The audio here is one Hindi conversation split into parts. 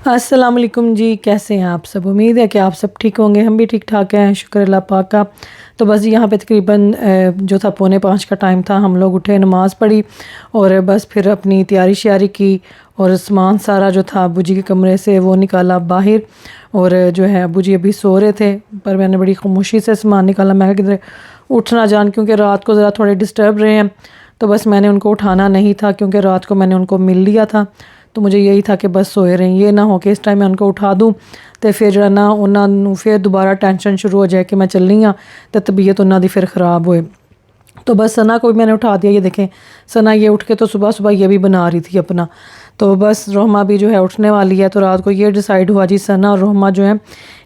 अस्सलाम वालेकुम जी, कैसे हैं आप सब? उम्मीद है कि आप सब ठीक होंगे। हम भी ठीक ठाक हैं, शुक्र अल्लाह पाक का। तो बस यहाँ पे तकरीबन जो था 4:45 का टाइम था, हम लोग उठे, नमाज़ पढ़ी और बस फिर अपनी तैयारी श्यारी की और सामान सारा जो था अब्बू जी के कमरे से वो निकाला बाहर। और जो है अब्बू जी अभी सो रहे थे, पर मैंने बड़ी खामोशी से सामान निकाला। मैं किधर उठ ना जान, क्योंकि रात को ज़रा थोड़े डिस्टर्ब रहे हैं, तो बस मैंने उनको उठाना नहीं था, क्योंकि रात को मैंने उनको मिल लिया था। तो मुझे यही था कि बस सोए रहें, ये ना हो कि इस टाइम मैं उनको उठा दूँ तो फिर जो ना उन्होंने फिर दोबारा टेंशन शुरू हो जाए कि मैं चलनी हाँ, तो तबीयत उन्होंने फिर ख़राब होए। तो बस सना को भी मैंने उठा दिया। ये देखें, सना ये उठ के तो सुबह सुबह ये भी बना रही थी अपना। तो बस रोहमा भी जो है उठने वाली है, तो रात को ये डिसाइड हुआ जी, सना और रोहमा जो है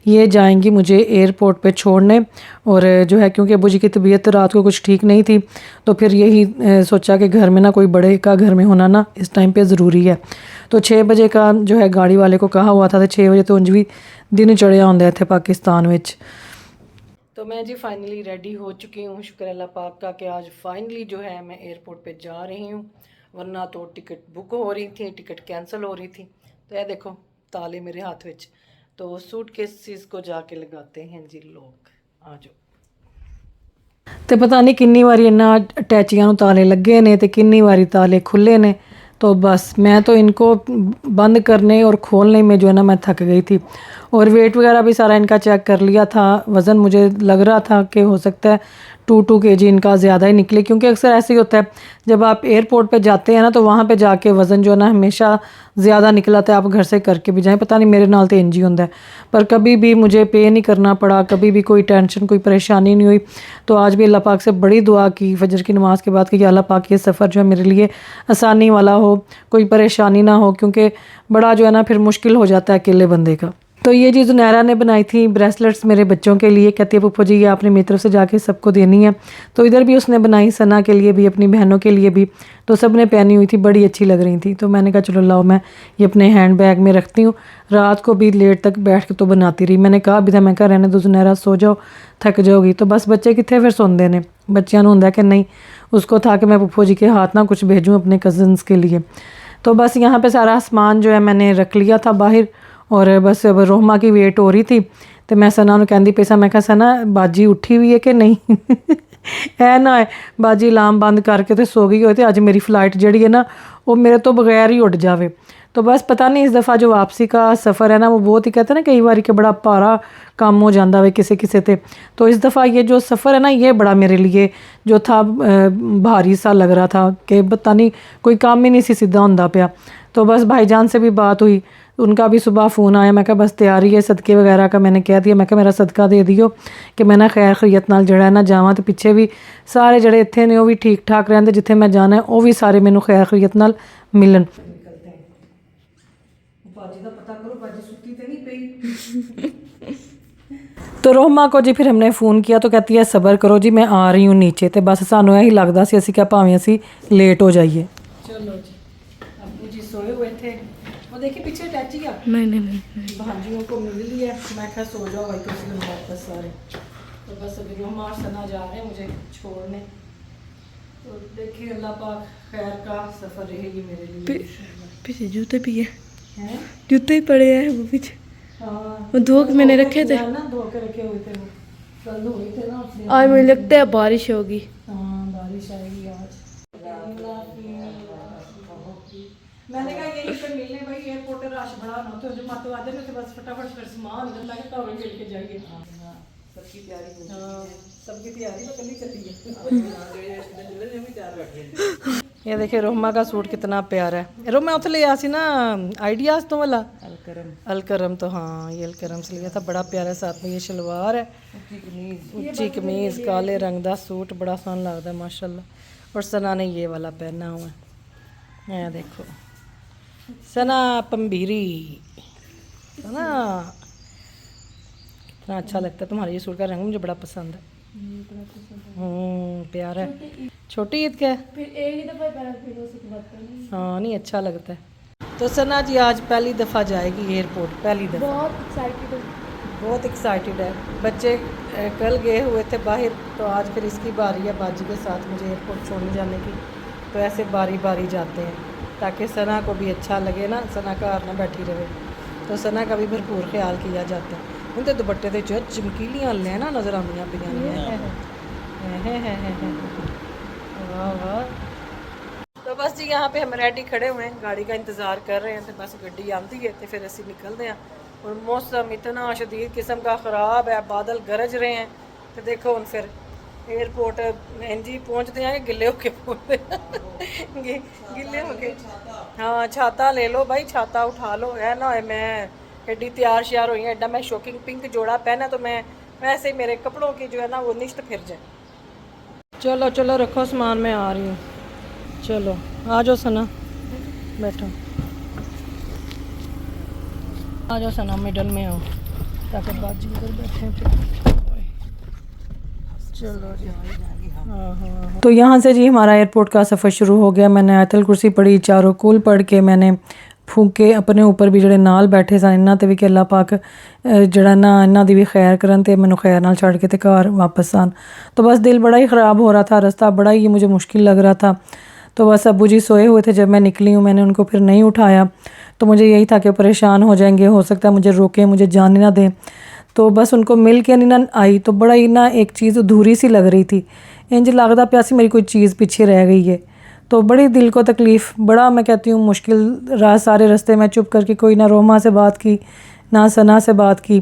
ये जाएंगी मुझे एयरपोर्ट पे छोड़ने। और जो है क्योंकि अब्बू जी की तबीयत रात को कुछ ठीक नहीं थी, तो फिर यही सोचा कि घर में ना कोई बड़े का घर में होना ना इस टाइम पे ज़रूरी है। तो 6 बजे का जो है गाड़ी वाले को कहा हुआ था, तो 6 बजे तो उंज भी दिन चढ़िया होंगे थे पाकिस्तान विच। तो मैं जी फाइनली रेडी हो चुकी हूँ, शुक्र अल्लाह पाक का कि आज फाइनली जो है मैं एयरपोर्ट पे जा रही हूँ। वरना तो टिकट बुक हो रही थी, टिकट कैंसिल हो रही थी। तो ये देखो ताले मेरे हाथ में। तो सूट केसेस को जाके लगाते हैं जी लोग। आ जाओ। तो पता नहीं किन्नी वारी इन्ना अटैचियां ताले लगे ने ते किन्नी वारी ताले खुले ने। तो बस मैं तो इनको बंद करने और खोलने में जो है ना मैं थक गई थी। और वेट वगैरह भी सारा इनका चेक कर लिया था। वज़न मुझे लग रहा था कि हो सकता है 2 kg इनका ज़्यादा ही निकले, क्योंकि अक्सर ऐसे ही होता है जब आप एयरपोर्ट पे जाते हैं ना, तो वहाँ पे जाके वज़न जो है ना हमेशा ज़्यादा निकलाता है, आप घर से करके भी जाएं। पता नहीं मेरे नाल तो इंज ही होंदा है, पर कभी भी मुझे पे नहीं करना पड़ा, कभी भी कोई टेंशन कोई परेशानी नहीं हुई। तो आज भी अल्लाह पाक से बड़ी दुआ की फजर की नमाज़ के बाद कि अल्लाह पाक ये सफ़र जो है मेरे लिए आसानी वाला हो, कोई परेशानी ना हो, क्योंकि बड़ा जो है ना फिर मुश्किल हो जाता है अकेले बंदे का। तो ये चीज़ जुनैरा ने बनाई थी ब्रेसलेट्स मेरे बच्चों के लिए। कहती है पुप्पो जी ये आपने मेरी तरफ से जाके सबको देनी है। तो इधर भी उसने बनाई, सना के लिए भी, अपनी बहनों के लिए भी। तो सब ने पहनी हुई थी, बड़ी अच्छी लग रही थी। तो मैंने कहा चलो लाओ मैं ये अपने हैंड बैग में रखती हूँ। रात को भी लेट तक बैठ के तो बनाती रही। मैंने कहा अभी था, मैं कहा रहने दो जुनैरा, सो जाओ, थक जाओगी। तो बस बच्चे कितने फिर सोंदे ने, बच्चों को होंदा कि नहीं उसको था कि मैं पुप्पो जी के हाथ ना कुछ भेजूँ अपने कज़न्स के लिए। तो बस यहाँ पे सारा सामान जो है मैंने रख लिया था बाहर। और बस अब रोहमा की वेट हो रही थी, तो मैं सना ਨੂੰ ਕਹਿੰਦੀ ਪਈ ਸਾਂ, मैं कहा सना बाजी उठी हुई है कि नहीं है ना है बाजी अलार्म बंद करके तो सो गई हो, तो अज मेरी फ़लाइट जी है ना वो मेरे तो बगैर ही उड़ जाए। तो बस पता नहीं इस दफ़ा जो वापसी का सफ़र है ना वो बहुत ही कहते हैं ना कई बार कि बड़ा भारा काम हो जाता है किसी किसी से। तो इस दफ़ा ये जो सफ़र है ना ये बड़ा मेरे लिए जो था भारी सा लग रहा था कि पता नहीं कोई काम ही नहीं सी सीधा होंदा पिया। तो बस भाईजान से भी बात हुई, उनका भी सुबह फ़ोन आया। मैं कहा बस तैयारी है सदके वगैरह का, मैंने कह दिया मैं कहा मेरा सदका दे दियो कि मैं ना खैर खरीयत नाल जड़ा है ना जावां, तो पिछे भी सारे जड़े इत्थे ने वो भी ठीक ठाक रहंदे, जिथे मैं जाना है वो भी सारे मैनू खैर खरीयत नाल मिलन। तो रोहमा को जी फिर हमने फ़ोन किया, तो कहती है सबर करो जी मैं आ रही हूँ नीचे। तो बस सानू यही लगता सी असी क्या भावें असी लेट हो जाइए। चलो जी अब्बू जी सोए हुए थे, वो देखिए पीछे अटैची आ नहीं भांजियों को मिल लिया। मैं क्या सो जाओ भाई कुछ दिन वापस सारे। तो बस अभी रोहमा सना जा रहे हैं मुझे छोड़ने। तो देखिए अल्लाह पाक खैर का सफ़र रहेगी मेरे लिए। पीछे जूते भी है, जूते ही पड़े हैं वो पीछे। हाँ वो धो के मैंने रखे थे ना, धो के रखे हुए थे, वो कल धोए थे ना उसने। आज मुझे लगता है बारिश होगी। हाँ बारिश आएगी आज। मैंने कहा यही पे मिलने भाई एयरपोर्ट पे रश बड़ा ना, तो जो मत आदे में तो बस फटाफट फिर सामान इधर लगे तो मिल के जाइए। सबकी तैयारी हो गई है, सबकी तैयारी तो कल ही चली है। ये देखिए रोहमा का सूट कितना प्यारा है। रोहमा उत ले आसी ना आइडियाज तो वाला अलकरम, तो हाँ ये अलकरम से लिया था, बड़ा प्यारा। साथ में ये शलवार है, ऊंची कमीज, काले रंग का सूट, बड़ा सोहना लगता है माशाल्लाह। और सना ने ये वाला पहना हुआ है, देखो सना पंबीरी है ना, कितना अच्छा लगता है। तुम्हारे ये सूट का रंग मुझे बड़ा पसंद है। प्यारा है। छोटी ईद का है फिर एक ही दफा पहना फिर उसके बाद पहनी। हाँ नहीं अच्छा लगता है। तो सना जी आज पहली दफ़ा जाएगी एयरपोर्ट, पहली दफ़ा। बहुत एक्साइटेड है। बच्चे कल गए हुए थे बाहर, तो आज फिर इसकी बारी है बाजी के साथ मुझे एयरपोर्ट छोड़ने जाने की। तो ऐसे बारी बारी जाते हैं ताकि सना को भी अच्छा लगे ना, सना घर ना बैठी रहे। तो सना का भी भरपूर ख्याल किया जाता है। उनके दुपट्टे ते जो चमकीलियां लैना नज़र आंदियां पियां ने। वाह वाह। तो बस जी यहाँ पे हम रेडी खड़े हुए हैं, गाड़ी का इंतज़ार कर रहे हैं। तो बस गड्डी आती है तो फिर असी निकलते हैं। और मौसम इतना शदीद किस्म का ख़राब है, बादल गरज रहे हैं। तो देखो हम फिर एयरपोर्ट जी पहुँचते हैं, गिले होके पहुँचते गिले होके। हाँ छाता ले लो भाई, छाता उठा लो, है ना। मैं एडी तैयार श्यार हुई, एडा मैं शॉकिंग पिंक जोड़ा पहना तो मैं वैसे ही मेरे कपड़ों की जो है ना वो निश्त फिर जाए। चलो चलो रखो सामान, मैं आ रही हूँ। चलो आ जाओ सना, बैठो आ जाओ सना, मिडल में आओ ताकि बाजी उधर बैठे। चलो जी हाँ। तो यहाँ से जी हमारा एयरपोर्ट का सफ़र शुरू हो गया। मैंने आयतल कुर्सी पढ़ी, चारों कुल पढ़ के मैंने फूके अपने ऊपर भी ਜਿਹੜੇ ਨਾਲ बैठे सन इन्हां ते भी कि अल्लाह पाक ਜਿਹੜਾ ना इन्हां दी भी खैर करन ते मैनू खैर नाल छड़ के ते घर वापस आन। तो बस दिल बड़ा ही ख़राब हो रहा था, रास्ता बड़ा ही मुझे मुश्किल लग रहा था। तो बस अब्बू जी सोए हुए थे जब मैं निकली हूँ, मैंने उनको फिर नहीं उठाया। तो मुझे यही था कि परेशान हो जाएंगे, हो सकता है मुझे रोकें, मुझे जाने ना दें। तो बस उनको मिल के नहीं ना आई तो बड़ा ही ना एक चीज़ अधूरी सी लग रही थी, इंज लगता पिया सी मेरी कोई चीज़ पीछे रह गई है। तो बड़ी दिल को तकलीफ़, बड़ा मैं कहती हूँ मुश्किल रहा। सारे रास्ते में चुप करके कोई ना रोमा से बात की ना सना से बात की।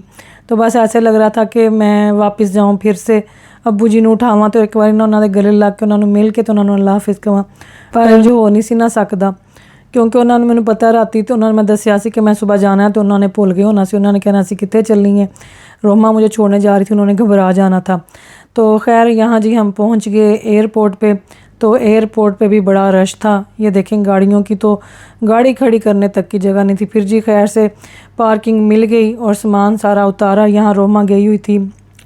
तो बस ऐसे लग रहा था कि मैं वापस जाऊँ फिर से अब्बू जी ने उठावा तो एक बार ना उन्होंने गले लग के उन्होंने मिल के तो उन्होंने अल्लाह हाफिज़ कहा। पर इंज हो नहीं सी ना सकदा क्योंकि उन्होंने मैंने पता राती तो उन्होंने मैं दसिया सी कि मैं सुबह जाना है। तो उन्होंने भुल गए होना सी, उन्होंने कहना सी कितने चलनी है, रोमा मुझे छोड़ने जा रही थी, उन्होंने घबरा जाना था। तो खैर यहाँ जी हम पहुँच गए एयरपोर्ट पे। तो एयरपोर्ट पे भी बड़ा रश था, ये देखें गाड़ियों की तो गाड़ी खड़ी करने तक की जगह नहीं थी। फिर जी खैर से पार्किंग मिल गई और सामान सारा उतारा। यहाँ रोमा गई हुई थी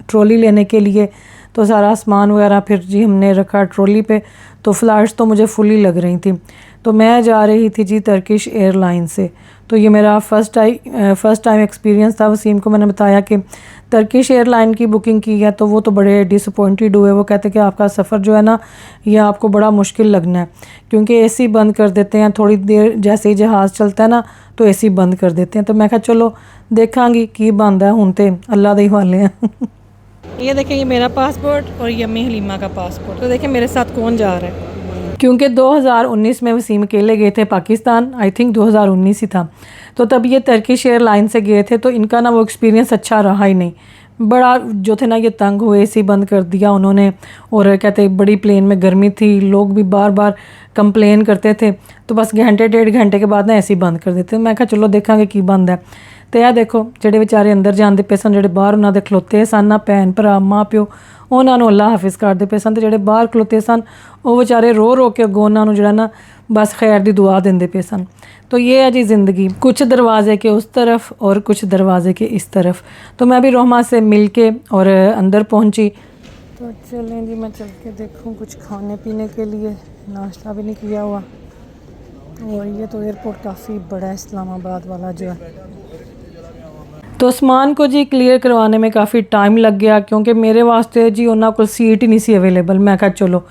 ट्रॉली लेने के लिए, तो सारा सामान वगैरह फिर जी हमने रखा ट्रॉली पे। तो फ़्लाइट्स तो मुझे फुली लग रही थी। तो मैं जा रही थी जी टर्किश एयरलाइन से। तो ये मेरा फ़र्स्ट टाइम एक्सपीरियंस था। वसीम को मैंने बताया कि टर्किश एयरलाइन की बुकिंग की है, तो वो तो बड़े डिसअपॉइंटेड हुए। वो कहते कि आपका सफ़र जो है ना ये आपको बड़ा मुश्किल लगना है क्योंकि एसी बंद कर देते हैं थोड़ी देर, जैसे ही जहाज़ चलता है ना तो एसी बंद कर देते हैं। तो मैं कहा चलो देखांगी की बंद है, हुण ते अल्लाह दे हवाले हैं। ये देखें ये मेरा पासपोर्ट और यम्मी हलीमा का पासपोर्ट। तो देखें मेरे साथ कौन जा रहा है, क्योंकि 2019 में वसीम अकेले गए थे पाकिस्तान, आई थिंक 2019 ही था। तो तब ये टर्किश एयरलाइन से गए थे, तो इनका ना वो एक्सपीरियंस अच्छा रहा ही नहीं। बड़ा जो थे ना ये तंग हुए, एसी बंद कर दिया उन्होंने। और कहते बड़ी प्लेन में गर्मी थी, लोग भी बार बार कंप्लेन करते थे। तो बस घंटे डेढ़ घंटे के बाद ना एसी बंद कर देते। मैं कहा चलो देखांगे की बंद है। तो यह देखो ਜਿਹੜੇ ਵਿਚਾਰੇ ਅੰਦਰ ਜਾਂਦੇ ਪਏ ਸਨ, ਜਿਹੜੇ ਬਾਹਰ ਉਹਨਾਂ ਦੇ ਖਲੋਤੇ ਸਨ ਨਾ ਭੈਣ ਭਰਾ ਮਾਂ ਪਿਓ, ਉਹਨਾਂ ਨੂੰ ਅੱਲਾ ਹਾਫਿਜ਼ ਕਰਦੇ ਪਏ ਸਨ। ਤੇ ਜਿਹੜੇ ਬਾਹਰ ਖਲੋਤੇ ਸਨ ਉਹ ਵਿਚਾਰੇ रो रो के ਅੱਗੋਂ ਉਹਨਾਂ ਨੂੰ ਜਿਹੜਾ ਨਾ बस खैर दी दुआ देंदे पे सन। तो ये है जी ज़िंदगी, कुछ दरवाज़े के उस तरफ और कुछ दरवाज़े के इस तरफ। तो मैं भी रोमा से मिल के और अंदर पहुंची। तो चलें जी मैं चल के देखूँ कुछ खाने पीने के लिए, नाश्ता भी नहीं किया हुआ। और ये तो एयरपोर्ट काफ़ी बड़ा है इस्लामाबाद वाला जो है। तो सामान को जी क्लियर करवाने में काफ़ी टाइम लग गया क्योंकि मेरे वास्ते जी उन्होंने कोल सीट ही नहीं सी अवेलेबल। मैं कहा चलो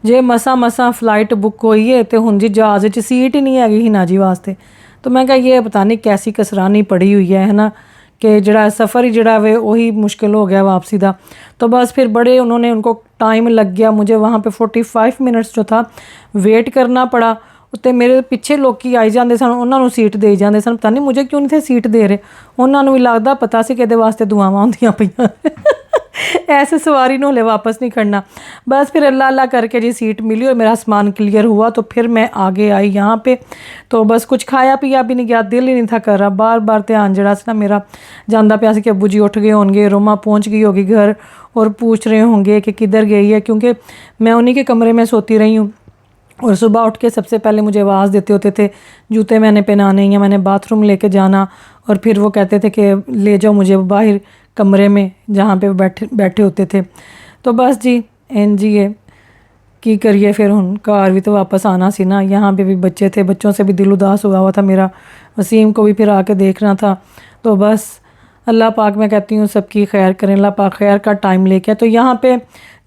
जे मसा फ्लाइट बुक हुई है तो हुण जी जहाज़ च सीट ही नहीं हैगी हिना जी वास्ते। तो मैं कहा ये पता नहीं कैसी कसरानी पड़ी हुई है ना कि जड़ा सफ़र ही जड़ा वे वही मुश्किल हो गया वापसी का। तो बस फिर बड़े उन्होंने उनको टाइम लग गया, मुझे वहाँ पे 45 मिनट्स जो था वेट करना पड़ा। उत्ते मेरे पिछे लोग आई जाते सन, उन्होंने सीट दे जाते सन, पता नहीं मुझे क्यों नहीं थे सीट दे रहे। उन्होंने भी लगता पता सी कि वास्ते दुआवां होंदियां पईयां ऐसे सवारी न हले वापस नहीं करना। बस फिर अल्लाह अल्लाह करके जी सीट मिली और मेरा सामान क्लियर हुआ। तो फिर मैं आगे आई यहाँ पे। तो बस कुछ खाया पिया भी नहीं गया, दिल ही नहीं था कर रहा। बार बार ध्यान जड़ा सी ना मेरा जांदा पिया सी कि अब्बू जी उठ गए होंगे, रोमा पहुँच गई होगी घर और पूछ रहे होंगे कि किधर गई है, क्योंकि मैं उन्हीं के कमरे में सोती रही हूँ। और सुबह उठ के सबसे पहले मुझे आवाज़ देते होते थे जूते मैंने पहनाने या मैंने बाथरूम लेके जाना। और फिर वो कहते थे कि ले जाओ मुझे बाहर कमरे में जहाँ पे बैठे होते थे। तो बस जी एन जी है की करिए, फिर हुन घर भी तो वापस आना सी ना। यहाँ पे भी बच्चे थे, बच्चों से भी दिल उदास हुआ था मेरा। वसीम को भी फिर आके देखना था। तो बस अल्लाह पाक मैं कहती हूँ सबकी खैर करें, अल्लाह पाक खैर का टाइम लेके। तो यहाँ पे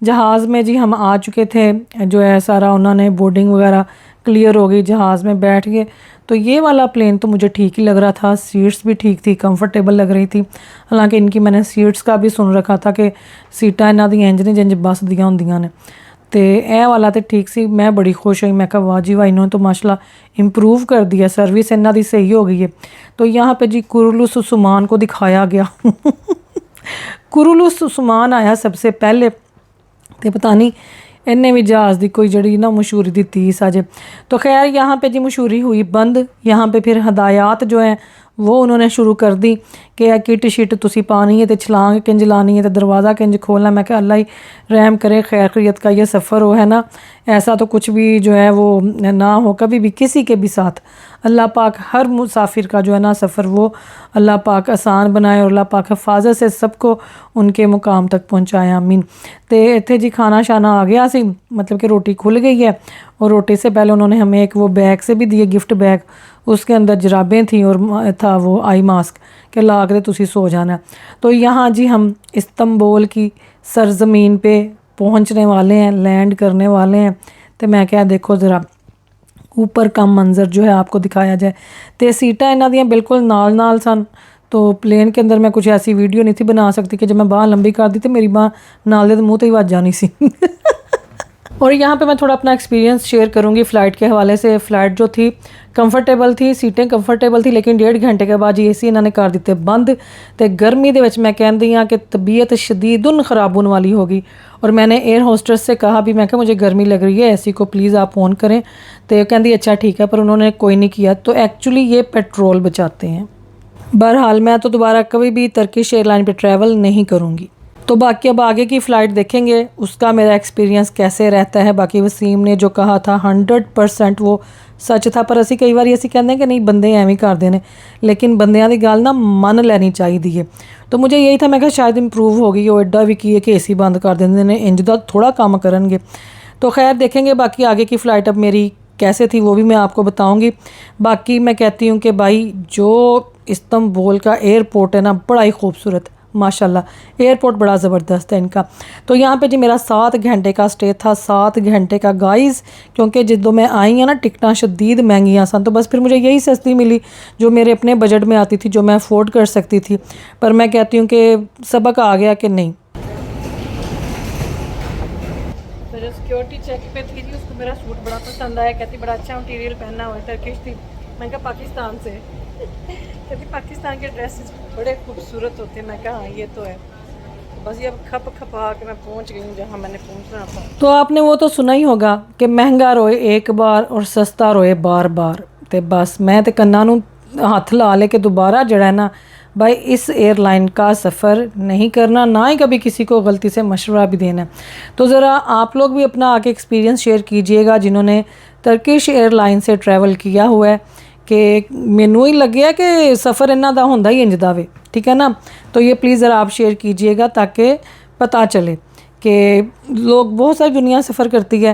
जहाज़ में जी हम आ चुके थे, जो है सारा उन्होंने बोर्डिंग वगैरह क्लियर हो गई, जहाज़ में बैठ गए। तो ये वाला प्लेन तो मुझे ठीक ही लग रहा था, सीट्स भी ठीक थी, कंफर्टेबल लग रही थी। हालांकि इनकी मैंने सीट्स का भी सुन रखा था कि सीटां इन्हां दी इंज नहीं जिंज बस दियां हुंदियां ने। तो यह वाला तो ठीक सी, मैं बड़ी खुश हुई। मैं कहा वाह जी वाह, इन्होंने तो माशाल्लाह इम्प्रूव कर दिया, सर्विस इन्हां दी सही हो गई है। तो यहाँ पे जी कुरुलुस उस्मान को दिखाया गया कुरुलुस उस्मान आया सबसे पहले, तो पता नहीं इन्हें भी जहाज़ की कोई जड़ी ना मशहूरी दी साजे। तो खैर यहाँ पे जी मशहूरी हुई बंद। यहाँ पे फिर हदायत जो है वो उन्होंने शुरू कर दी कि किट शिट तुसी पानी है, तो छलांग किंज लानी है, तो दरवाज़ा किंज खोलना। मैं क्या अल्लाह ही रहम करे, खैर खैरियत का ये सफ़र हो, है ना, ऐसा तो कुछ भी जो है वो ना हो कभी भी किसी के भी साथ। अल्लाह पाक हर मुसाफिर का जो है ना सफ़र वो अल्लाह पाक आसान बनाए और अल्लाह पाक हिफाजत से सबको उनके मुकाम तक पहुँचाए, आमीन। तो इतने जी खाना शाना आ गया सी, मतलब कि रोटी खुल गई है। और रोटी से पहले उन्होंने हमें एक वो बैग से भी दिए, गिफ्ट बैग, उसके अंदर जराबें थी और था वो आई मास्क के ला के तुसी सो जाना। तो यहाँ जी हम इस्तंबुल की सरजमीन पे पहुँचने वाले हैं, लैंड करने वाले हैं। तो मैं क्या देखो ज़रा ऊपर का मंजर जो है आपको दिखाया जाए। तो सीटां इन्हां दियां बिल्कुल नाल नाल सन। तो प्लेन के अंदर मैं कुछ ऐसी वीडियो नहीं थी बना सकती कि जब मैं बाँह लंबी कर दी तो मेरी बाँह नाल दे मुँह तो ही वज जानी सी और यहाँ पे मैं थोड़ा अपना एक्सपीरियंस शेयर करूँगी फ़्लाइट के हवाले से। फ़्लाइट जो थी कंफर्टेबल थी, सीटें कंफर्टेबल थी, लेकिन 1.5 घंटे के बाद एसी इन्होंने कर दिते बंद। तो गर्मी दे विच मैं कहती हाँ कि तबीयत शदीदुन ख़राब होने वाली होगी। और मैंने एयर होस्टेस से कहा भी, मैं कहा मुझे गर्मी लग रही है, एसी को प्लीज़ आप ऑन करें। तो कहती अच्छा ठीक है, पर उन्होंने कोई नहीं किया। तो एक्चुअली ये पेट्रोल बचाते हैं। बहरहाल मैं तो दोबारा कभी भी टर्किश एयरलाइन पे ट्रैवल नहीं करूँगी। तो बाकी अब आगे की फ़्लाइट देखेंगे उसका मेरा एक्सपीरियंस कैसे रहता है। बाकी वसीम ने जो कहा था 100% वो सच था। पर असी कई बार असी कहते हैं कि नहीं बंदे एवं करते हैं, लेकिन बंदियां की गल ना मन लैनी चाहिए। तो मुझे यही था, मैं कहा शायद इंप्रूव हो गई, वो एडा भी की है कि एसी बंद कर देंगे ने, इंज दा थोड़ा काम करेंगे। तो खैर देखेंगे बाकी आगे की फ़्लाइट अब मेरी कैसे थी वो भी मैं आपको बताऊँगी। बाकी मैं कहती हूँ कि भाई जो इस्तंबुल का एयरपोर्ट है ना बड़ा ही खूबसूरत, माशाल्लाह एयरपोर्ट बड़ा ज़बरदस्त है इनका। तो यहाँ पे जी मेरा 7 घंटे का स्टे था, 7 घंटे का गाइस। क्योंकि जिद्दों मैं आई हैं ना टिकटां शदीद महंगियाँ सन, तो बस फिर मुझे यही सस्ती मिली जो मेरे अपने बजट में आती थी, जो मैं अफोर्ड कर सकती थी। पर मैं कहती हूँ कि सबक आ गया कि नहीं। तो जो सिक्योरिटी चेक पे थी जी उसको मेरा सूट बड़ा पसंद आया, कहती बड़ा अच्छा मटीरियल पहना हुआ है, टर्किश थी। मैं कहा पाकिस्तान से कहती पाकिस्तान के ड्रेसेस बड़े खूबसूरत होते हैं। मैं कहा हाँ ये तो है। बस ये अब खप खपा के मैं पहुंच गई हूँ जहाँ मैंने पहुंचना था। तो आपने वो तो सुना ही होगा कि महंगा रोए एक बार और सस्ता रोए बार बार। तो बस मैं तो कन्ना नूं हथ ला ले के दोबारा जड़ा है ना भाई इस एयरलाइन का सफ़र नहीं करना, ना ही कभी किसी को गलती से मशवरा भी देना। तो ज़रा आप लोग भी अपना आगे एक्सपीरियंस शेयर कीजिएगा जिन्होंने टर्किश एयरलाइन से ट्रैवल किया हुआ है, कि मैनू ही लगे कि सफ़र इन्हां दा हुंदा ही इंज दा वे, ठीक है ना। तो ये प्लीज़ ज़रा आप शेयर कीजिएगा ताकि पता चले कि लोग बहुत सारी दुनिया सफ़र करती है।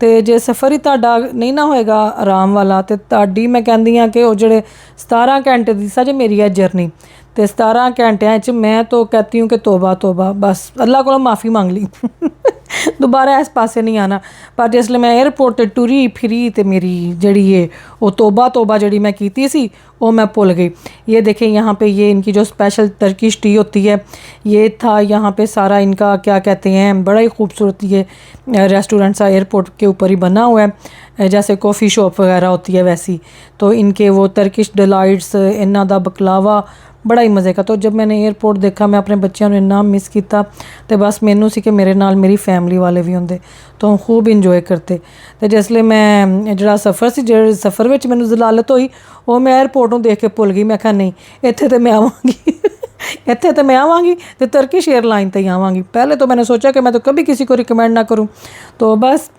तो जे सफ़र ही तुहाडा नहीं ना होएगा आराम वाला, तो तुहाडी मैं कहती हाँ कि वो जिहड़े 17 घंटे दी सा जे मेरी है जर्नी, तो 17 घंटिया च मैं तो कहती हूँ कि तोबा तोबा, बस अल्लाह को माफ़ी मांग ली दोबारा इस पासे नहीं आना। पर जिसले मैं एयरपोर्ट ते टुरी फिरी तो मेरी जड़ी है वो तोबा तोबा जड़ी मैं कीती सी वो मैं भुल गई। ये देखें यहाँ पे ये इनकी जो स्पेशल टर्किश टी होती है ये था यहाँ पे सारा इनका क्या कहते हैं, बड़ा ही खूबसूरत ये रेस्टोरेंट सा एयरपोर्ट के ऊपर ही बना हुआ है, जैसे कॉफ़ी शॉप वगैरह होती है वैसी। तो इनके वो टर्किश डिलाइट्स, इन्हां दा बकलावा बड़ा ही मज़े का। तो जब मैंने एयरपोर्ट देखा मैं अपने बच्चों ने इन्ना मिस किया। तो बस मैनू सी कि मेरे नाल मेरी फैमिली वाले भी होंदे तो हम खूब इंजॉय करते। तो जिसले मैं जड़ा सफ़र से जो सफ़र में मैनू जलालत हुई वो मैं एयरपोर्ट देख के भुल गई। मैं कहा नहीं इत्थे तो मैं आवांगी इत्थे तो मैं आवांगी तो टर्किश एयरलाइन तो ही आवांगी। पहले तो मैंने सोचा कि मैं तो कभी किसी को रिकमेंड ना करूँ, तो बस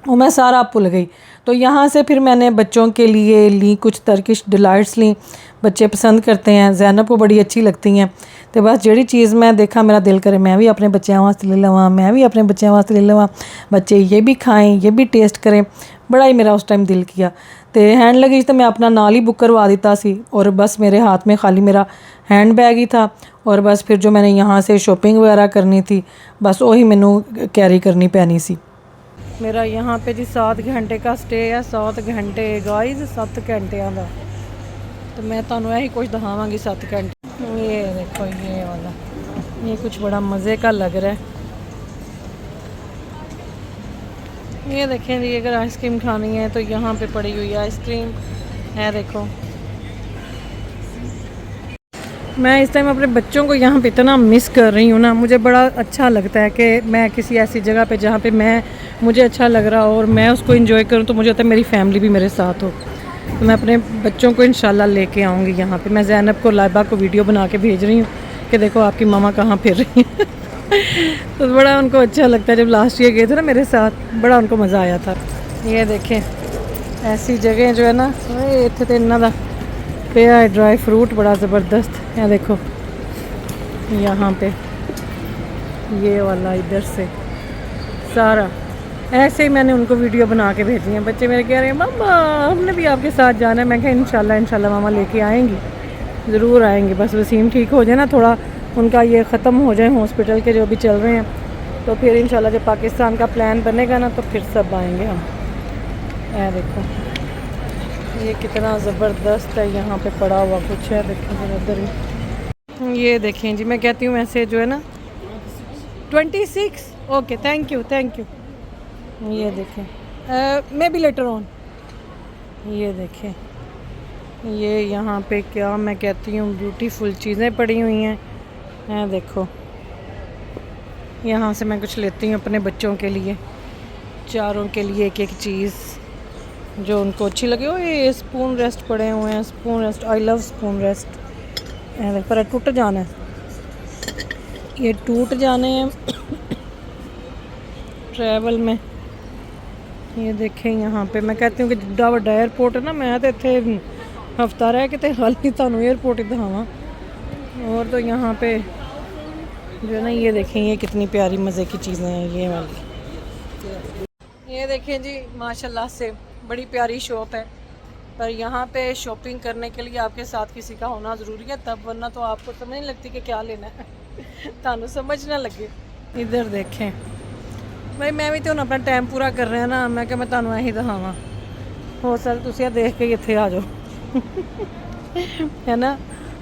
वो मैं सारा भूल गई। तो यहाँ से फिर मैंने बच्चों के लिए ली कुछ टर्किश डिलाइट्स ली, बच्चे पसंद करते हैं, ज़ैनब को बड़ी अच्छी लगती हैं। तो बस जड़ी चीज़ मैं देखा मेरा दिल करे मैं भी अपने बच्चों वास्ते ले लवां, मैं भी अपने बच्चों वास्ते ले लवां, बच्चे ये भी खाएं ये भी टेस्ट करें, बड़ा ही मेरा उस टाइम दिल किया। तो हैंड लगेज तो मैं अपना नाल ही बुक करवा दिता सी और बस मेरे हाथ में खाली मेरा हैंड बैग ही था। और बस फिर जो मैंने यहाँ से शॉपिंग वगैरह करनी थी बस वही मैनू कैरी करनी पैनी सी। मेरा यहाँ पे जी 7 घंटे का स्टे है, 7 घंटे गाइस, 7 घंटिया का। तो मैं तुहानू यही कुछ दिखावांगी 7 घंटे। ये देखो ये वाला, ये कुछ बड़ा मज़े का लग रहा है। ये देखें जी, अगर आइसक्रीम खानी है तो यहाँ पे पड़ी हुई है आइसक्रीम है, देखो। मैं इस टाइम अपने बच्चों को यहाँ पे इतना मिस कर रही हूँ ना, मुझे बड़ा अच्छा लगता है कि मैं किसी ऐसी जगह पे जहाँ पे मुझे अच्छा लग रहा हो और मैं उसको एंजॉय करूँ, तो मुझे लगता है मेरी फैमिली भी मेरे साथ हो। तो मैं अपने बच्चों को इंशाल्लाह लेके आऊँगी यहाँ पे। मैं ज़ैनब को, लाइबा को वीडियो बना के भेज रही हूँ कि देखो आपकी मामा कहाँ फिर रही है। तो बड़ा उनको अच्छा लगता है। जब लास्ट ईयर गए थे ना मेरे साथ, बड़ा उनको मज़ा आया था। ये देखें ऐसी जगह जो है ना, इतने तो इन्ना दा पिया है ड्राई फ्रूट बड़ा ज़बरदस्त है। देखो यहाँ पे ये वाला, इधर से सारा ऐसे ही मैंने उनको वीडियो बना के भेजी है। बच्चे मेरे कह रहे हैं मामा हमने भी आपके साथ जाना है। मैं कहा इंशाल्लाह मामा लेके आएंगी, ज़रूर आएंगी। बस वसीम ठीक हो जाए ना, थोड़ा उनका ये ख़त्म हो जाए हॉस्पिटल के जो भी चल रहे हैं, तो फिर इंशाल्लाह जब पाकिस्तान का प्लान बनेगा ना, तो फिर सब आएंगे हम। देखो ये कितना ज़बरदस्त है, यहाँ पे पड़ा हुआ कुछ है, देखो उधर ही। ये देखें जी, मैं कहती हूँ ऐसे जो है ना 26। Okay thank you. ये देखें मे बी लेटर ऑन। ये देखें ये यहाँ पे क्या मैं कहती हूँ ब्यूटीफुल चीज़ें पड़ी हुई हैं। देखो यहाँ से मैं कुछ लेती हूँ अपने बच्चों के लिए, चारों के लिए एक एक चीज़ जो उनको अच्छी लगे। ओ ये स्पून रेस्ट पड़े हुए हैं, spoon rest, I love spoon rest. पर टूट जाना है, ये टूट जाने हैं ट्रैवल में। ये देखें यहाँ पे मैं कहती हूँ कि जिड्डा वड्डा एयरपोर्ट है ना, मैं तो इतने हफ्ता रह के हाली तुहानू एयरपोर्ट ही दिखावां। और तो यहाँ पे जो है ना, ये देखें ये कितनी प्यारी मज़े की चीज़ें हैं ये वाली। ये देखें जी माशाल्लाह से बड़ी प्यारी शॉप है, पर यहाँ पे शॉपिंग करने के लिए आपके साथ किसी का होना ज़रूरी है तब, वरना तो आपको समझ नहीं लगती कि क्या लेना है। थानू समझ ना लगे। इधर देखें भाई, मैं भी तो अपना टाइम पूरा कर रहे हैं ना, मैं क्या मैं तुहानू यही दिखावां। हो सकता तुम देख के इत्थे आ जाओ है ना,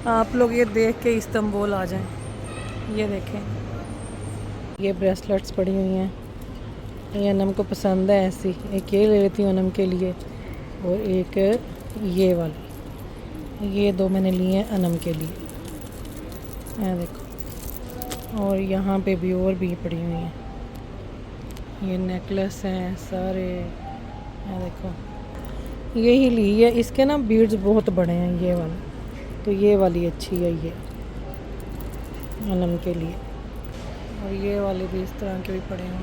आप लोग ये देख के इस्तांबुल आ जाएं। ये देखें ये ब्रेसलेट्स पड़ी हुई हैं, ये अनम को पसंद है ऐसी। एक ये ले लेती हूँ अनम के लिए, और एक ये वाली। ये दो मैंने लिए हैं अनम के लिए। ये देखो, और यहाँ पे भी और भी पड़ी हुई हैं, ये नेकलेस हैं सारे। ये देखो यही ली है, इसके ना बीड्स बहुत बड़े हैं ये वाले, तो ये वाली अच्छी है ये अनम के लिए। और ये वाले भी इस तरह के भी पड़े हैं।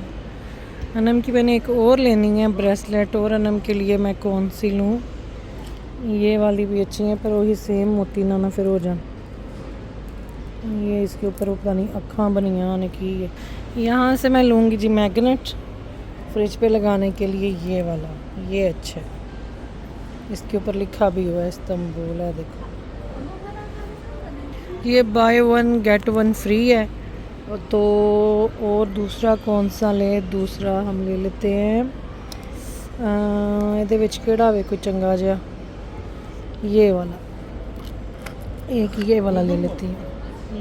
अनम की मैंने एक और लेनी है ब्रेसलेट, और अनम के लिए मैं कौन सी लूँ? ये वाली भी अच्छी है, पर वही सेम मोती ना फिर हो जाए। ये इसके ऊपर पता नहीं अक्खां बनिया ने की है। यहाँ से मैं लूँगी जी मैग्नेट फ्रिज पे लगाने के लिए, ये वाला ये अच्छा है, इसके ऊपर लिखा भी हुआ है इस्तांबुल है। देखो ये बाय 1 गेट 1 फ्री है। तो और दूसरा कौन सा ले? दूसरा हम ले लेते हैं ਇਹਦੇ ਵਿੱਚ ਕਿਹੜਾ ਵੇ कोई चंगा जिहा, ये वाला, एक ये वाला ले लेती हूँ,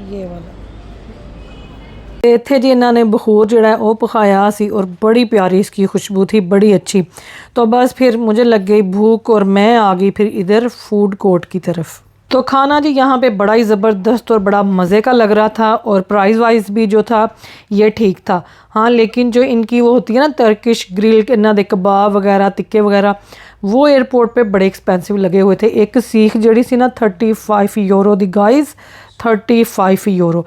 ये वाला। इत्थे जी इन्होंने बखूर जोड़ा वो पकाया सी, और बड़ी प्यारी इसकी खुशबू थी, बड़ी अच्छी। तो बस फिर मुझे लग गई भूख, और मैं आ गई फिर इधर फूड कोर्ट की तरफ। तो खाना जी यहाँ पे बड़ा ही ज़बरदस्त और बड़ा मज़े का लग रहा था, और प्राइस वाइज भी जो था ये ठीक था। हाँ लेकिन जो इनकी वो होती है ना टर्किश ग्रिल इन्हों के कबाब वगैरह टिक्के वगैरह, वो एयरपोर्ट पे बड़े एक्सपेंसिव लगे हुए थे। एक सीख जड़ी सी ना 35 यूरो दी गाइस, 35 यूरो।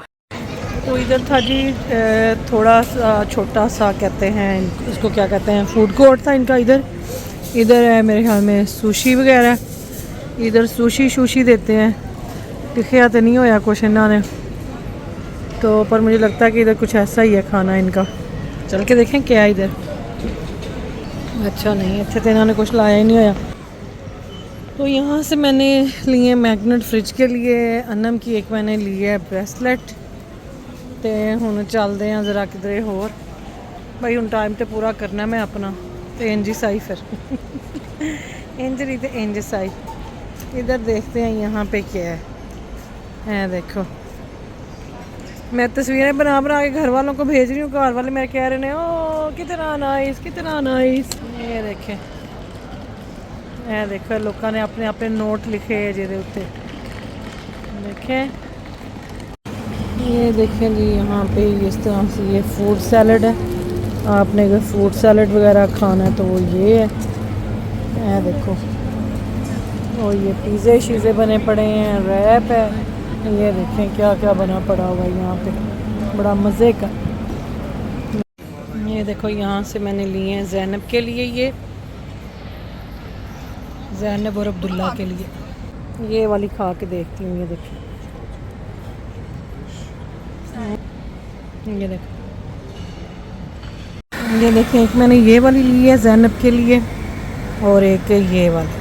तो इधर था जी थोड़ा सा छोटा सा कहते हैं इसको, क्या कहते हैं, फूड कोर्ट था इनका। इधर है मेरे ख्याल में सुशी वगैरह, इधर सुशी देते हैं। लिखा तो नहीं होया कुछ इन्होंने तो, पर मुझे लगता है कि इधर कुछ ऐसा ही है खाना इनका। चल के देखें क्या है इधर। अच्छा नहीं, अच्छे तो इन्होंने कुछ लाया ही नहीं होया। तो यहाँ से मैंने लिए मैग्नेट फ्रिज के लिए, अनम की एक मैंने ली है ब्रेसलेट। तो हुण चलते हैं ज़रा किधरे होर। भाई हूँ टाइम तो पूरा करना मैं अपना, तो इंज ही सही फिर इंज नहीं तो इंज सही। इधर देखते हैं यहाँ पे क्या है देखो, मैं तस्वीरें बना बना के घर वालों को भेज रही हूँ, घर वाले मेरे कह रहे हैं ओ कितना नाइस कितना नाइस। ये देखें, ये देखो लोगों ने अपने अपने नोट लिखे है जिहदे उत्ते देखें। ये देखें जी यहाँ पे इस तरह से ये फ्रूट सैलड है, आपने अगर फ्रूट सैलड वगैरह खाना है तो वो ये है देखो। और ये पिज़्ज़े शीज़े बने पड़े हैं, रैप है, ये देखें क्या क्या बना पड़ा हुआ है यहाँ पे, बड़ा मज़े का। ये देखो यहाँ से मैंने लिए हैं ज़ैनब के लिए, ये ज़ैनब और अब्दुल्ला के लिए, ये वाली खा के देखती हूँ। ये देखो, ये देखो, ये देखें एक मैंने ये वाली ली है ज़ैनब के लिए और एक ये वाली।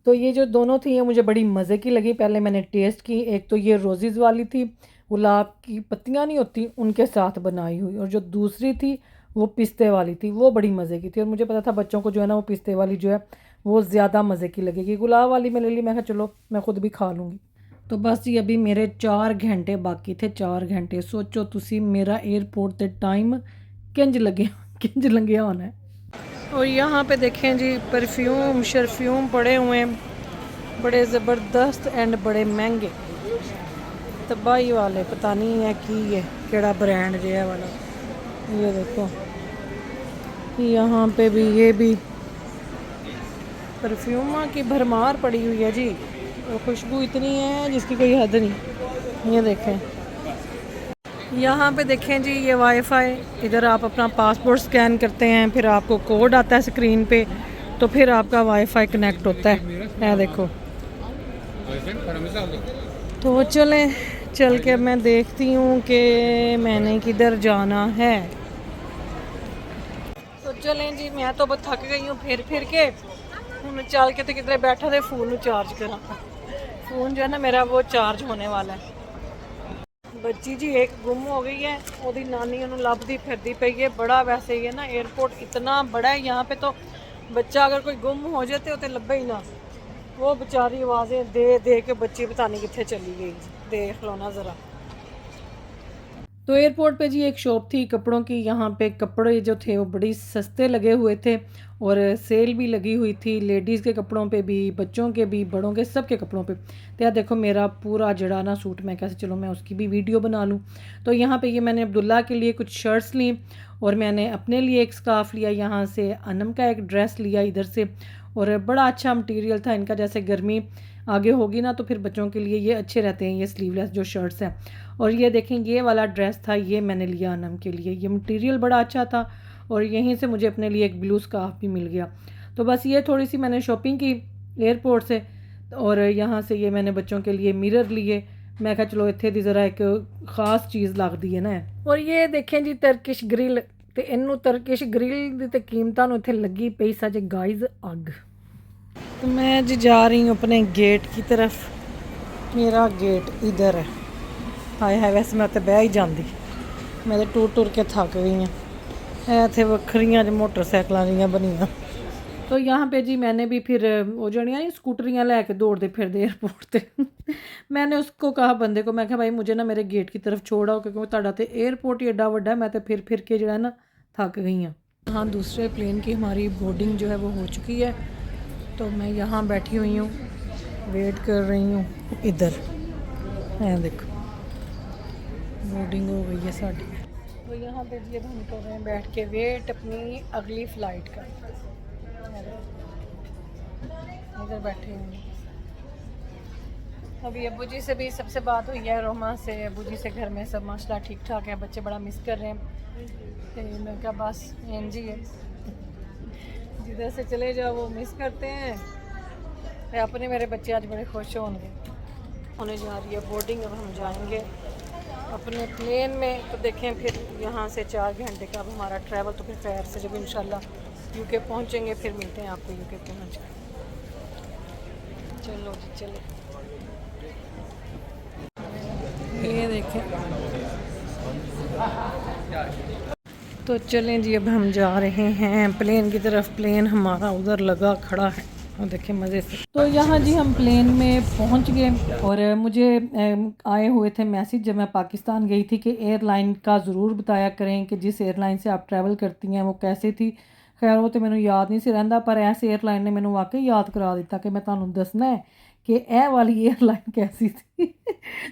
तो ये जो दोनों थी ये मुझे बड़ी मज़े की लगी। पहले मैंने टेस्ट की, एक तो ये रोज़ीज़ वाली थी, गुलाब की पत्तियां नहीं होती उनके साथ बनाई हुई, और जो दूसरी थी वो पिस्ते वाली थी, वो बड़ी मज़े की थी। और मुझे पता था बच्चों को जो है ना वो पिस्ते वाली जो है वो ज़्यादा मज़े की लगेगी। गुलाब वाली मैं ले ली, मैं कहा चलो मैं ख़ुद भी खा लूँगी। तो बस ये अभी मेरे 4 घंटे बाकी थे, 4 घंटे। सोचो तुसी मेरा एयरपोर्ट ते टाइम किंज लगे होना है। और यहाँ पे देखें जी परफ्यूम शरफ्यूम पड़े हुए हैं, बड़े ज़बरदस्त एंड बड़े महंगे, तबाही वाले, पता नहीं है कि ये केड़ा ब्रांड जो है वाला। ये देखो यहाँ पे भी ये भी परफ्यूम की भरमार पड़ी हुई है जी, और खुशबू इतनी है जिसकी कोई हद नहीं। ये देखें यहाँ पे देखें जी ये वाईफाई, इधर आप अपना पासपोर्ट स्कैन करते हैं, फिर आपको कोड आता है स्क्रीन पे, तो फिर आपका वाईफाई कनेक्ट होता है। देखो तो चलें, चल के मैं देखती हूँ कि मैंने किधर जाना है। तो चलें जी, मैं तो बहुत थक गई हूँ फिर के, हूँ चल के तो किधरे बैठा थे फ़ोन चार्ज करा। फ़ोन जो है ना मेरा वो चार्ज होने वाला है। बच्ची जी एक गुम हो गई है, ओदी नानी उन्होंने लभदी फिरदी पई है। बड़ा वैसे ही है ना एयरपोर्ट, इतना बड़ा है यहाँ पे, तो बच्चा अगर कोई गुम हो जाते तो लभे ही ना। वो बेचारी आवाज़ें दे दे के बच्ची पता नहीं कितने चली गई, देख लो ना ज़रा। तो एयरपोर्ट पे जी एक शॉप थी कपड़ों की, यहाँ पे कपड़े जो थे वो बड़ी सस्ते लगे हुए थे और सेल भी लगी हुई थी, लेडीज़ के कपड़ों पे भी, बच्चों के भी, बड़ों के, सब के कपड़ों पे। तो यार देखो मेरा पूरा जड़ा ना सूट, मैं कैसे चलो मैं उसकी भी वीडियो बना लूँ। तो यहाँ पे ये मैंने अब्दुल्ला के लिए कुछ शर्ट्स ली और मैंने अपने लिए एक स्कार्फ़ लिया, यहाँ से अनम का एक ड्रेस लिया इधर से, और बड़ा अच्छा मटीरियल था इनका। जैसे गर्मी आगे होगी ना तो फिर बच्चों के लिए ये अच्छे रहते हैं, ये स्लीवलेस जो शर्ट्स हैं। और ये देखें ये वाला ड्रेस था, ये मैंने लिया अनम के लिए, ये मटेरियल बड़ा अच्छा था और यहीं से मुझे अपने लिए एक ब्लू स्कार्फ भी मिल गया। तो बस ये थोड़ी सी मैंने शॉपिंग की एयरपोर्ट से, और यहाँ से ये मैंने बच्चों के लिए मिरर लिए। मैं कहा चलो इत्थे दी ज़रा एक ख़ास चीज़ लगदी है ना। और ये देखें जी टर्किश ग्रिल, तो इनू टर्किश ग्रिल दी ते कीमतां नूं इत्थे लगी पई सज गाइज अग। तो मैं जी जा रही हूँ अपने गेट की तरफ, मेरा गेट इधर है। हाय हाय वैसे मैं तो बह ही जाती, मैं तो टूर टूर के थक गई हाँ। इतने वक्रियां जो मोटरसाइकिल दियां बनियां। तो यहाँ पे जी मैंने भी फिर वो जड़ियाँ नहीं स्कूटरियाँ लैके दौड़ते फिरते एयरपोर्ट ते मैंने उसको कहा बंदे को, मैं कहा भाई मुझे ना मेरे गेट की तरफ छोड़ाओ क्योंकि तुहाडा तो एयरपोर्ट ही एडा वड्डा है, मैं तो फिर के जो है ना थक गई हाँ। हाँ दूसरे प्लेन की हमारी बोर्डिंग जो है वो हो चुकी है, तो मैं यहाँ बैठी हुई हूँ, वेट कर रही हूँ। इधर है देखो बोर्डिंग हो गई है साड़ी। तो यहाँ पे जी हम कर रहे हैं बैठ के वेट अपनी अगली फ़्लाइट का। इधर बैठे हुए अभी अब्बू जी से भी सबसे बात हुई है, रोमा से, अब्बू जी से। घर में सब माशाल्लाह ठीक ठाक है, बच्चे बड़ा मिस कर रहे हैं। तो मैं क्या बस एन जी है, जिधर से चले जाओ वो मिस करते हैं। अपने मेरे बच्चे आज बड़े खुश होंगे, होने जा रही है बोर्डिंग, अब हम जाएंगे अपने प्लेन में। तो देखें फिर यहाँ से 4 घंटे का अब हमारा ट्रैवल, तो फिर खैर से जब इंशाल्लाह यूके पहुँचेंगे फिर मिलते हैं आपको यूके पहुँच कर। चलो जी चलो, ये देखें। तो चलें जी, अब हम जा रहे हैं प्लेन की तरफ। प्लेन हमारा उधर लगा खड़ा है और देखें मज़े से। तो यहाँ जी हम प्लेन में पहुँच गए और मुझे आए हुए थे मैसेज जब मैं पाकिस्तान गई थी कि एयरलाइन का ज़रूर बताया करें कि जिस एयरलाइन से आप ट्रैवल करती हैं वो कैसी थी। खैर वो तो मैंने याद नहीं सी रहिंदा, पर ऐसे एयरलाइन ने मैंने वाकई याद करा दिता कि मैं तुहानू दसना है कि ए वाली एयरलाइन कैसी थी।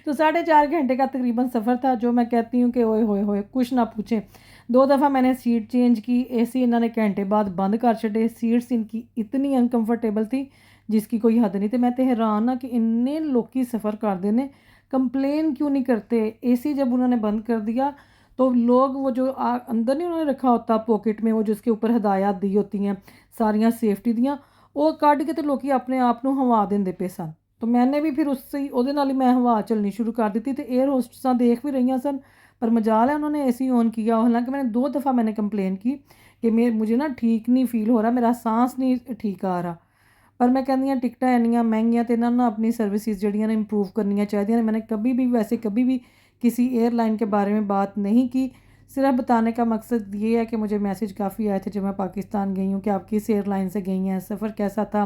तो 4.5 घंटे का तकरीबन सफ़र था, जो मैं कहती हूँ कि ओए होए होए कुछ ना पूछें। 2 दफ़ा मैंने सीट चेंज की, एसी इन्होंने घंटे बाद बंद कर छड़े। सीट्स इनकी इतनी अनकंफर्टेबल थी जिसकी कोई हद नहीं। तो मैं तो हैरान ना कि इन्ने लोग सफ़र करते हैं, कंप्लेन क्यों नहीं करते। एसी जब उन्होंने बंद कर दिया तो लोग वो जो अंदर नहीं उन्होंने रखा होता पॉकेट में, वो जिसके ऊपर हदायत दी होती हैं सारियां सेफ्टी दियाँ, वो कढ़ के तो लोग अपने आप को हवा देंदे पे सन। तो मैंने भी फिर उससे ਉਹਦੇ ਨਾਲ ही मैं हवा चलनी शुरू कर दी थी। तो एयर होस्टसा देख भी रही सन, पर मजाल है उन्होंने एसी ऑन किया। हालांकि मैंने 2 दफ़ा मैंने कंप्लेन की कि मुझे ना ठीक नहीं फील हो रहा, मेरा सांस नहीं ठीक आ रहा। पर मैं कहती हाँ टिकटा इन्नियां महंगियां तो इन्होंने अपनी सर्विसेज जड़ियाँ ने इंप्रूव करनियाँ चाहिए। मैंने कभी भी वैसे कभी भी किसी एयरलाइन के बारे में बात नहीं की। सिर्फ बताने का मकसद ये है कि मुझे मैसेज काफ़ी आए थे जब मैं पाकिस्तान गई हूँ कि आप किस एयरलाइन से गई हैं, सफ़र कैसा था,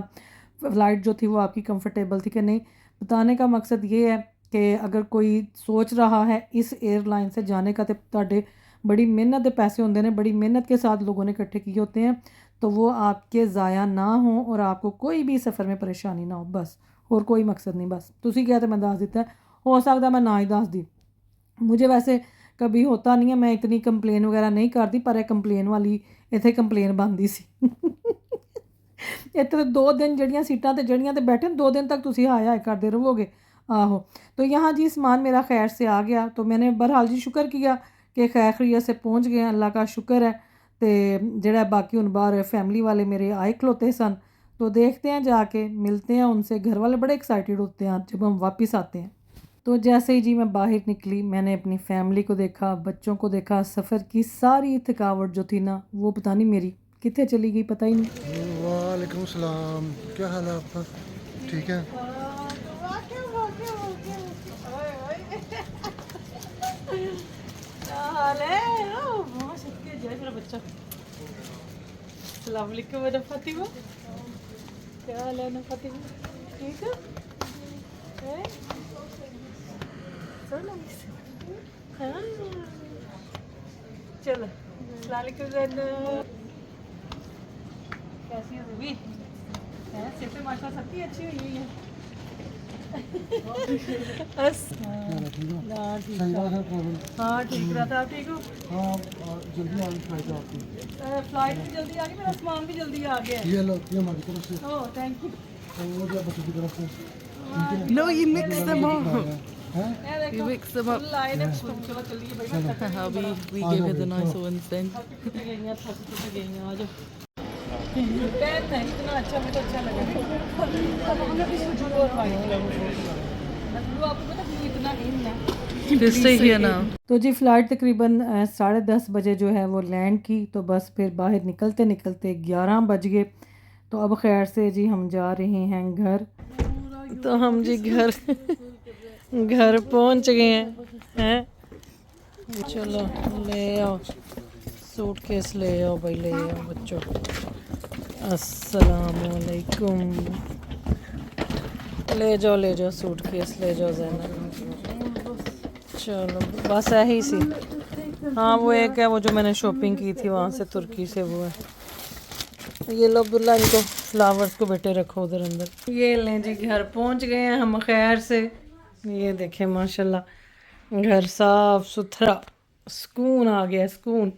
फ़्लाइट जो थी वो आपकी कंफर्टेबल थी कि नहीं। बताने का मकसद ये है कि अगर कोई सोच रहा है इस एयरलाइन से जाने का, तो तुहाडे बड़ी मेहनत के पैसे होंगे ने, बड़ी मेहनत के साथ लोगों ने इकट्ठे किए होते हैं, तो वो आपके ज़ाया ना हो और आपको कोई भी सफ़र में परेशानी ना हो, बस। और कोई मकसद नहीं। बस तुसी क्या तो मैं दस दिता है, हो सकता मैं ना ही दस दी। मुझे वैसे कभी होता नहीं है, मैं इतनी कंप्लेन वगैरह नहीं करती, पर यह कंप्लेन वाली इतने कंप्लेन बनती सी। इतने 2 दिन जड़ियाँ सीटां ते जड़ियाँ ते बैठे 2 दिन तक तुसी हाय हाय करते रहोगे। आहो, तो यहाँ जी सामान मेरा खैर से आ गया, तो मैंने बहरहाल जी शुक्र किया कि खैर खैरियत से पहुँच गए, अल्लाह का शुक्र है। तो जड़ा बाकी हुन बाहर फैमिली वाले मेरे आए खलोते सन, तो देखते हैं जाके मिलते हैं उनसे। घर वाले बड़े एक्साइटेड होते हैं जब हम वापस आते हैं। तो जैसे ही जी मैं बाहर निकली, मैंने अपनी फैमिली को देखा, बच्चों को देखा, सफ़र की सारी थकावट जो थी ना वो पता नहीं मेरी कितने चली गई, पता ही नहीं। वालेकुम सलाम, क्या हाल है आपका? ठीक है। चलो कैसी हो रूबी? सिर्फ माशाल्लाह सबकी अच्छी हुई है। बस हाँ ठीक सही बात है। है प्रॉब्लम। हाँ ठीक रहा था, आप ठीक हो? हाँ जल्दी आ गई फ्लाइट आपकी। फ्लाइट भी जल्दी आ गई, मेरा सामान भी जल्दी आ गया। ये लो, ये हमारी तरफ से ओह थैंक यू। और वो जो बच्चों की तरफ से। No, you mix them up. हैं? You mix them up. चलो चलिए भाई। How we gave her the nice ones then. थक गई हैं, आ जाओ। पैन है इतना अच्छा, मुझे अच्छा लगा। आपको पता है इतना इन है। Just stay here now. तो जी फ़्लाइट तकरीबन 10:30 बजे जो है वो लैंड की, तो बस फिर बाहर निकलते निकलते 11 बज गए। तो अब खैर से जी हम जा रहे हैं घर। तो हम जी घर पहुंच गए हैं। चलो ले आओ सूटकेस, ले आओ भाई, ले आओ बच्चों। अस्सलामुअलैकुम। ले जाओ सूटकेस, ले जाओ ज़ैनब। चलो बस यही सी। हाँ वो एक है वो जो मैंने शॉपिंग की थी वहाँ से, तुर्की से, वो है। ये लो अब्दुल्ला, इनको फ्लावर्स को बेटे रखो उधर अंदर। ये लें जी घर पहुँच गए हैं हम खैर से। ये देखें माशाल्लाह घर साफ सुथरा, सुकून आ गया, सुकून।